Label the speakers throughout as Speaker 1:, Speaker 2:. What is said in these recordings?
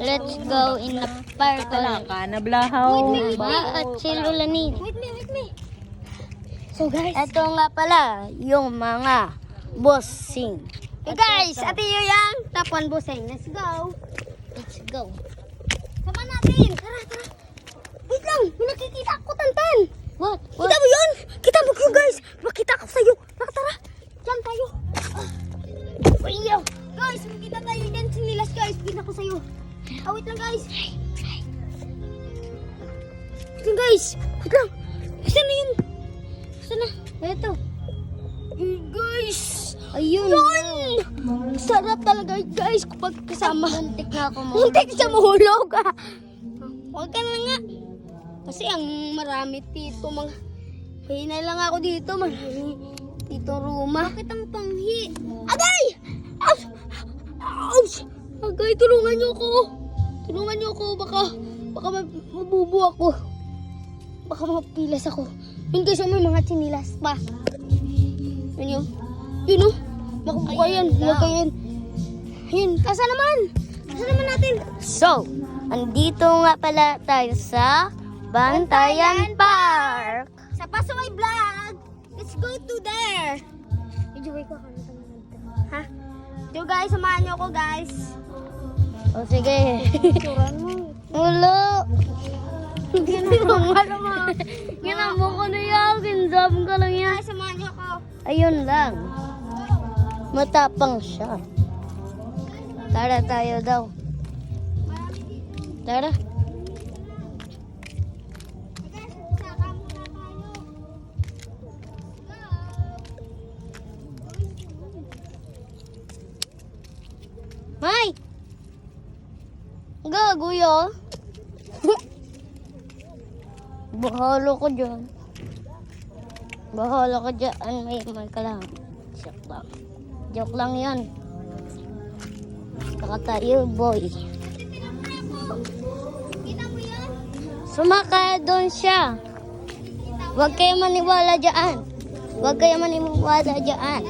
Speaker 1: Let's go in the park.
Speaker 2: Talaka, nablahaw.
Speaker 1: Ba at silulanin.
Speaker 3: Wait me. So guys,
Speaker 1: Ito nga pala yung mga bossing.
Speaker 3: hey guys, ate yung top 1 busing. Let's go.
Speaker 1: Let's go.
Speaker 3: Sama natin. Tara. Wait lang, may nakikita ako, Tantan.
Speaker 1: What?
Speaker 3: Kita mo yun? Kita mo yun, guys. Makita ko sa'yo. Tara. Diyan tayo. Guys, makita tayo dyan sinilas, guys. Kita ko sa'yo. Wait lang, guys. Wait lang, guys. Wait lang. Saan na yun? Saan na?
Speaker 1: Ito.
Speaker 3: Guys.
Speaker 1: Ayun.
Speaker 3: Yun! Sarap talaga, guys, kapag kasama.
Speaker 1: Muntik na ako mo.
Speaker 3: Muntik sa mahulog, ah. Huwag ka na nga. Kasi ang marami dito, mga... Hinay lang ako dito, marami dito ruma. Bakit ang panghi? Agay! Ouch! Agay, tulungan niyo ako. Baka mabubo ako. Baka mapilas ako. Yun guys, may mga sinilas pa. Yun oh. Makukuha yan. Huwag ka yan. Ayun, asa naman natin?
Speaker 1: So, andito nga pala tayo sa Bantayan Park.
Speaker 3: Sa Pasaway Vlog. Let's go to there. Enjoy ko kami. Ha? So guys, samahan niyo ako, guys.
Speaker 1: O sige.
Speaker 3: Turan mo.
Speaker 1: Ulo.
Speaker 3: Ano mo?
Speaker 1: Ginamo ko na yan. Kinzam ko lang yan.
Speaker 3: Guys, samahan niyo ako.
Speaker 1: Ayun lang. Matapang siya. Tara tayo daw. Tara.
Speaker 3: Guys, saka muna tayo.
Speaker 1: May! Gaguyo. Bahala ko dyan. Bahala ka dyan. May ka lang. Joke lang yan. Saka tayo, boy.
Speaker 3: Kita mo yan?
Speaker 1: Sumakay doon siya. Huwag kayo maniwala dyan. Huwag kayo maniwala dyan.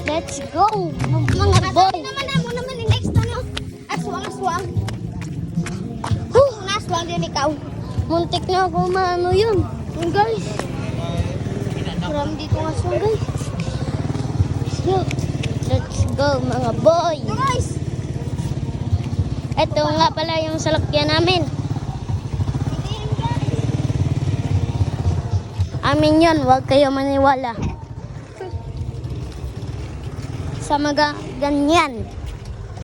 Speaker 1: Let's go, mga boy.
Speaker 3: Naman naman yung next ano? Aswang. Aswang din ikaw.
Speaker 1: Muntik na ako maano yun.
Speaker 3: Yun guys. Marami dito ng aswang guys.
Speaker 1: Let's go, mga boy.
Speaker 3: Ito guys.
Speaker 1: Ito nga pala yung salakyan namin.
Speaker 3: Hindi rin guys.
Speaker 1: Amin yun, huwag kayo maniwala. Sa mga ganyan.